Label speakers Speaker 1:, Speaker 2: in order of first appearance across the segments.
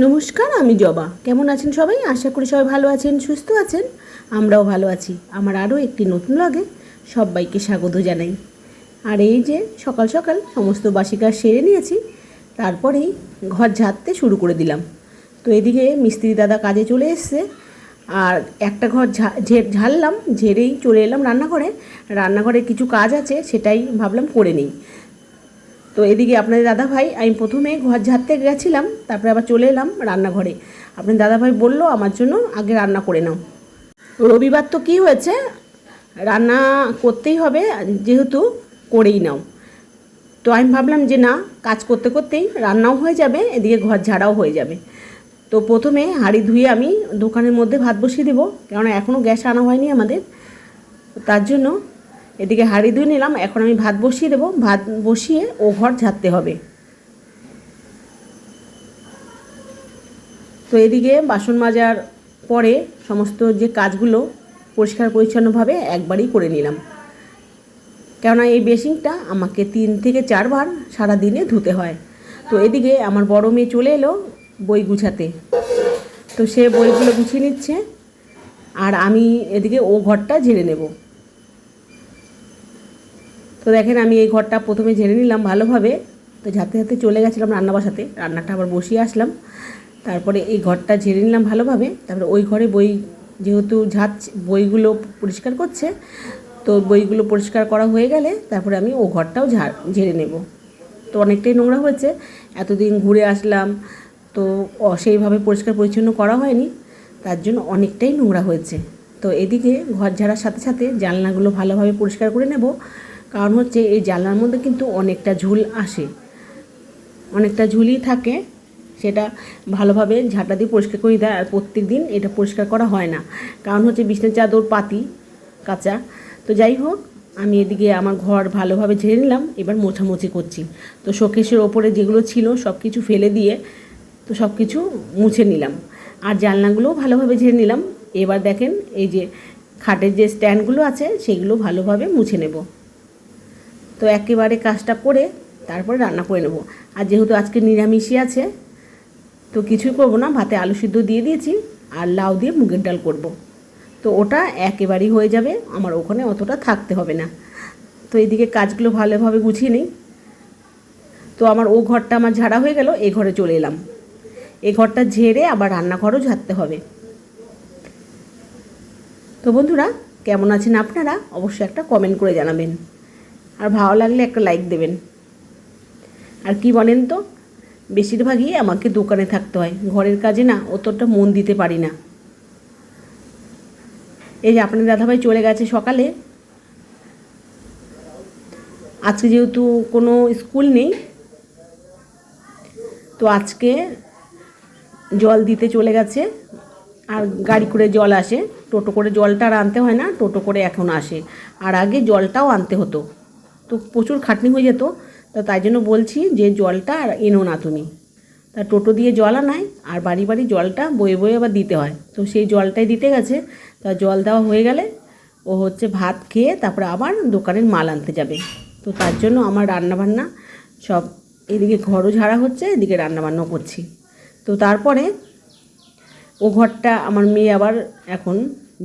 Speaker 1: নমস্কার, আমি জবা। কেমন আছেন সবাই? আশা করি সবাই ভালো আছেন, সুস্থ আছেন। আমরাও ভালো আছি। আমার আরও একটি নতুন ব্লগে সবাইকে স্বাগত জানাই। আর এই যে সকাল সকাল সমস্ত বাসি কাজ সেরে নিয়েছি, তারপরেই ঘর ঝাড়তে শুরু করে দিলাম। তো এদিকে মিস্ত্রি দাদা কাজে চলে এসছে, আর একটা ঘর ঝাড়লাম, ঝেড়েই চলে এলাম রান্নাঘরে। রান্নাঘরে কিছু কাজ আছে, সেটাই ভাবলাম করে নিই। তো এদিকে আপনাদের দাদাভাই, আমি প্রথমে ঘর ঝাড়তে গেছিলাম, তারপরে আবার চলে এলাম রান্নাঘরে। আপনার দাদাভাই বলল আমার জন্য আগে রান্না করে নাও। রবিবার তো কী হয়েছে, রান্না করতেই হবে, যেহেতু করেই নাও। তো আমি ভাবলাম যে না, কাজ করতে করতেই রান্নাও হয়ে যাবে, এদিকে ঘর ঝাড়াও হয়ে যাবে। তো প্রথমে হাঁড়ি ধুয়ে আমি দোকানের মধ্যে ভাত বসিয়ে দেবো, কেননা এখনও গ্যাস আনা হয়নি আমাদের। তার জন্য এদিকে হাঁড়ি ধুয়ে নিলাম, এখন আমি ভাত বসিয়ে দেবো। ভাত বসিয়ে ও ঘর ঝাড়তে হবে। তো এদিকে বাসন মাজার পরে সমস্ত যে কাজগুলো পরিষ্কার পরিচ্ছন্নভাবে একবারই করে নিলাম, কেননা এই বেসিনটা আমাকে 3 থেকে 4 বার সারাদিনে ধুতে হয়। তো এদিকে আমার বড় মেয়ে চলে এলো বই গুছাতে, তো সে বইগুলো গুছিয়ে নিচ্ছে, আর আমি এদিকে ও ঘরটা ঝেড়ে নেব। তো দেখেন, আমি এই ঘরটা প্রথমে ঝেড়ে নিলাম ভালোভাবে। তো ঝাড়তে ঝাড়তে চলে গেছিলাম রান্না বসাতে, রান্নাটা আবার বসিয়ে আসলাম। তারপরে এই ঘরটা ঝেড়ে নিলাম ভালোভাবে। তারপরে ওই ঘরে বই, যেহেতু বইগুলো পরিষ্কার করছে, তো বইগুলো পরিষ্কার করা হয়ে গেলে তারপরে আমি ও ঘরটাও ঝেড়ে নেব। তো অনেকটাই নোংরা হয়েছে, এতদিন ঘুরে আসলাম, তো সেইভাবে পরিষ্কার পরিচ্ছন্ন করা হয়নি, তার জন্য অনেকটাই নোংরা হয়েছে। তো এদিকে ঘর ঝাড়ার সাথে সাথে জানলাগুলো ভালোভাবে পরিষ্কার করে নেব, কারণ হচ্ছে এই জানলার মধ্যে কিন্তু অনেকটা ঝুল আসে, অনেকটা ঝুলই থাকে, সেটা ভালোভাবে ঝাঁটা দিয়ে পরিষ্কার করে দেয়। আর প্রত্যেক দিন এটা পরিষ্কার করা হয় না, কারণ হচ্ছে বিছানার চাদর পাতি কাঁচা। তো যাই হোক, আমি এদিকে আমার ঘর ভালোভাবে ঝেড়ে নিলাম, এবার মোছামুছি করছি। তো শোকেসের ওপরে যেগুলো ছিল সব কিছু ফেলে দিয়ে তো সব কিছু মুছে নিলাম, আর জানলাগুলোও ভালোভাবে ঝেড়ে নিলাম। এবার দেখেন, এই যে খাটের যে স্ট্যান্ডগুলো আছে সেগুলো ভালোভাবে মুছে নেব। তো একেবারে কাজটা করে তারপরে রান্না করে নেব। আর যেহেতু আজকে নিরামিষই আছে, তো কিছুই করবো না, ভাতে আলু সিদ্ধ দিয়ে দিয়েছি, আর লাউ দিয়ে মুগের ডাল করব। তো ওটা একেবারেই হয়ে যাবে, আমার ওখানে অতটা থাকতে হবে না। তো এইদিকে কাজগুলো ভালোভাবে গুছিয়ে নিই। তো আমার ও ঘরটা আমার ঝাড়া হয়ে গেল, এ ঘরে চলে এলাম। এ ঘরটা ঝেড়ে আবার রান্নাঘরও ঝাড়তে হবে। তো বন্ধুরা, কেমন আছেন আপনারা? অবশ্যই একটা কমেন্ট করে জানাবেন, আর ভালো লাগলে একটা লাইক দেবেন। আর কি বলেন তো, বেশিরভাগই আমাকে দোকানে থাকতে হয়, ঘরের কাজে না অতটা মন দিতে পারি না। এই যে আপনার দাদাভাই চলে গেছে সকালে, আজকে যেহেতু কোনো স্কুল নেই, তো আজকে জল দিতে চলে গেছে। আর গাড়ি করে জল আসে, টোটো করে জলটা আর আনতে হয় না, টোটো করে এখন আসে। আর আগে জলটাও আনতে হতো, তো প্রচুর খাটনি হয়ে যেত। তো তাই জন্য বলছি যে জলটা আর এনো না তুমি। তা টোটো দিয়ে জল আনায়, আর বাড়ি বাড়ি জলটা বয়ে বয়ে আবার দিতে হয়। তো সেই জলটাই দিতে গেছে। তা জল দেওয়া হয়ে গেলে ও হচ্ছে ভাত খেয়ে তারপরে আবার দোকানের মাল আনতে যাবে। তো তার জন্য আমার রান্নাবান্না সব, এদিকে ঘরও ঝাড়া হচ্ছে, এদিকে রান্নাবান্নাও করছি। তো তারপরে ও ঘরটা আমার মেয়ে আবার এখন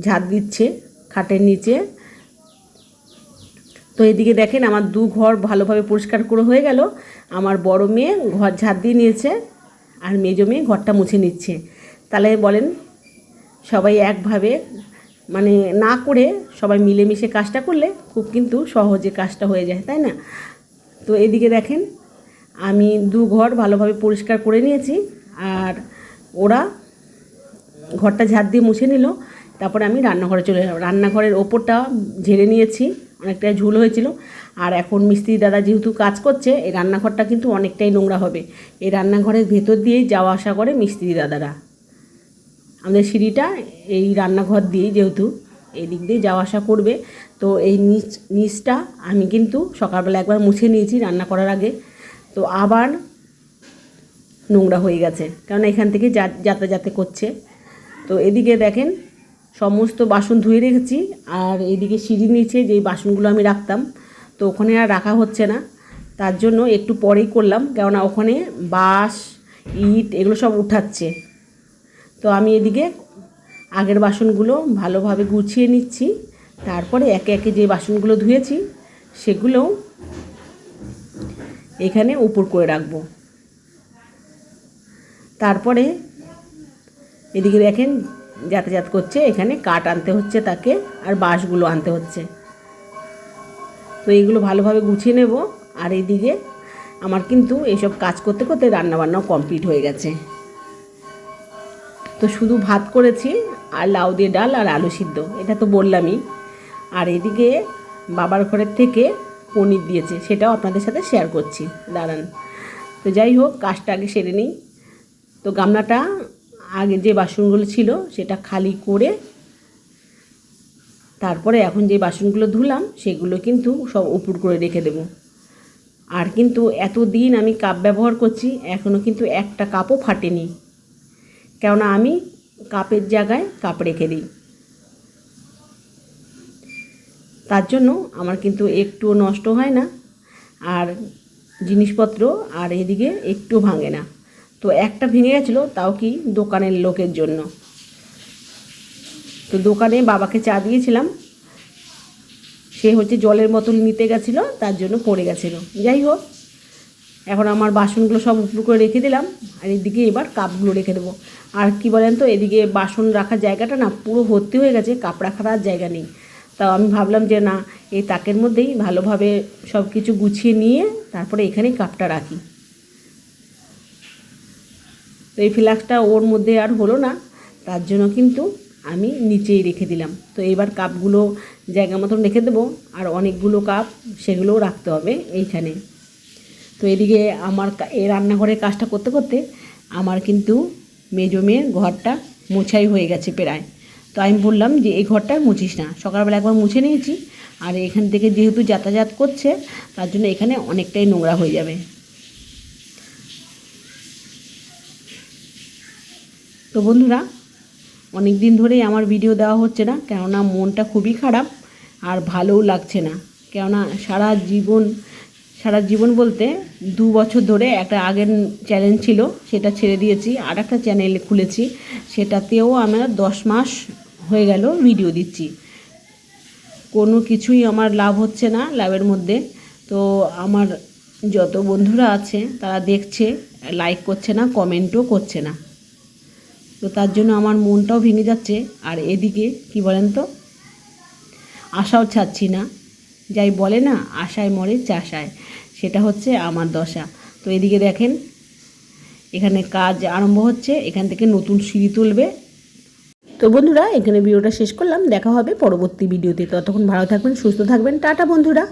Speaker 1: ঝাড় দিচ্ছে খাটের নিচে। তো এদিকে দেখেন, আমার 2 ঘর ভালোভাবে পরিষ্কার করে হয়ে গেল। আমার বড় মেয়ে ঘর ঝাড় দিয়ে নিয়েছে, আর মেজো মেয়ে ঘরটা মুছে নিচ্ছে। তাহলে বলেন, সবাই একভাবে মানে না করে সবাই মিলেমিশে কাজটা করলে খুব কিন্তু সহজে কাজটা হয়ে যায়, তাই না? তো এদিকে দেখেন, আমি 2 ঘর ভালোভাবে পরিষ্কার করে নিয়েছি, আর ওরা ঘরটা ঝাড় দিয়ে মুছে নিল। তারপরে আমি রান্নাঘরে চলে এলাম। রান্নাঘরের ওপরটা ঝেড়ে নিয়েছি, অনেকটা ঝুল হয়েছিল। আর এখন মিস্ত্রি দাদা যেহেতু কাজ করছে, এই রান্নাঘরটা কিন্তু অনেকটাই নোংরা হবে। এই রান্নাঘরের ভেতর দিয়েই যাওয়া আসা করে মিস্ত্রি দাদারা। আমাদের সিঁড়িটা এই রান্নাঘর দিয়েই, যেহেতু এই দিক দিয়ে যাওয়া আসা করবে, তো এই নিচটা আমি কিন্তু সকালবেলা একবার মুছে নিয়েছি রান্না করার আগে। তো আবার নোংরা হয়ে গেছে, কারণ এখান থেকে যাতায়াত করছে। তো এদিকে দেখেন, সমস্ত বাসন ধুয়ে রেখেছি। আর এদিকে সিঁড়ির নিচে যেই বাসনগুলো আমি রাখতাম, তো ওখানে আর রাখা হচ্ছে না, তার জন্য একটু পরেই করলাম, কেননা ওখানে বাঁশ ইট এগুলো সব উঠাচ্ছে। তো আমি এদিকে আগের বাসনগুলো ভালোভাবে গুছিয়ে নিচ্ছি, তারপরে একে একে যে বাসনগুলো ধুয়েছি সেগুলোও এখানে উপর করে রাখবো। তারপরে এদিকে দেখেন যাতায়াত করছে, এখানে কাঠ আনতে হচ্ছে তাকে, আর বাঁশগুলো আনতে হচ্ছে। তো এইগুলো ভালোভাবে গুছিয়ে নেব। আর এইদিকে আমার কিন্তু এইসব কাজ করতে করতে রান্নাবান্নাও কমপ্লিট হয়ে গেছে। তো শুধু ভাত করেছি আর লাউ দিয়ে ডাল আর আলু সিদ্ধ, এটা তো বললামই। আর এদিকে বাবার ঘরের থেকে পনির দিয়েছে, সেটাও আপনাদের সাথে শেয়ার করছি, দাঁড়ান। তো যাই হোক, কাজটা আগে সেরে নিই। তো গামলাটা আগে যে বাসনগুলো ছিল সেটা খালি করে তারপরে এখন যে বাসনগুলো ধুলাম সেগুলো কিন্তু সব উপর করে রেখে দেব। আর কিন্তু এতদিন আমি কাপ ব্যবহার করছি, এখনও কিন্তু একটা কাপও ফাটেনি, কেননা আমি কাপের জায়গায় কাপ রেখে দিই। তার জন্য আমার কিন্তু একটুও নষ্ট হয় না, আর জিনিসপত্র আর এদিকে একটু ভাঙে না। তো একটা ভেঙে গেছিলো, তাও কি দোকানের লোকের জন্য। তো দোকানে বাবাকে চা দিয়েছিলাম, সে হচ্ছে জলের বোতল নিতে গেছিলো, তার জন্য পড়ে গেছিলো। যাই হোক, এখন আমার বাসনগুলো সব উপর করে রেখে দিলাম, আর এদিকে এবার কাপগুলো রেখে দেবো। আর কি বলেন তো, এদিকে বাসন রাখার জায়গাটা না পুরো ভর্তি হয়ে গেছে, কাপ রাখার আর জায়গা নেই। তাও আমি ভাবলাম যে না, এই তাকের মধ্যেই ভালোভাবে সব কিছু গুছিয়ে নিয়ে তারপরে এখানেই কাপটা রাখি। তো এই ফ্লাস্কটা ওর মধ্যে আর হলো না, তার জন্য কিন্তু আমি নিচেই রেখে দিলাম। তো এবার কাপগুলো জায়গা মতন রেখে দেবো, আর অনেকগুলো কাপ সেগুলোও রাখতে হবে এইখানে। তো এদিকে আমার এই রান্নাঘরের কাজটা করতে করতে আমার কিন্তু মেজো মেয়ের ঘরটা মোছাই হয়ে গেছে প্রায়। তো আমি বললাম যে এই ঘরটা মুছিস না, সকালবেলা একবার মুছে নিয়েছি, আর এখান থেকে যেহেতু যাতায়াত করছে তার জন্য এখানে অনেকটাই নোংরা হয়ে যাবে। তো বন্ধুরা, অনেক দিন ধরেই আমার ভিডিও দেওয়া হচ্ছে না, কেননা মনটা খুবই খারাপ আর ভালোও লাগছে না। কেননা সারা জীবন বলতে 2 বছর ধরে একটা আগের চ্যানেল ছিল, সেটা ছেড়ে দিয়েছি, আর একটা চ্যানেল খুলেছি, সেটাতেও আমার 10 মাস হয়ে গেল ভিডিও দিচ্ছি। কোনো কিছুই আমার লাভ হচ্ছে না, লাভের মধ্যে। তো আমার যত বন্ধুরা আছে তারা দেখছে, লাইক করছে না, কমেন্টও করছে না। তো তার জন্য আমার মনটাও ভেঙে যাচ্ছে। আর এদিকে কি বলেন তো, আশাও ছাড়ছি না। যাই বলে না, আশায় মরে চাষায়, সেটা হচ্ছে আমার দশা। তো এদিকে দেখেন, এখানে কাজ আরম্ভ হচ্ছে, এখান থেকে নতুন সিঁড়ি তুলবে। তো বন্ধুরা, এখানে ভিডিওটা শেষ করলাম, দেখা হবে পরবর্তী ভিডিওতে। ততক্ষণ ভালো থাকবেন, সুস্থ থাকবেন, টাটা বন্ধুরা।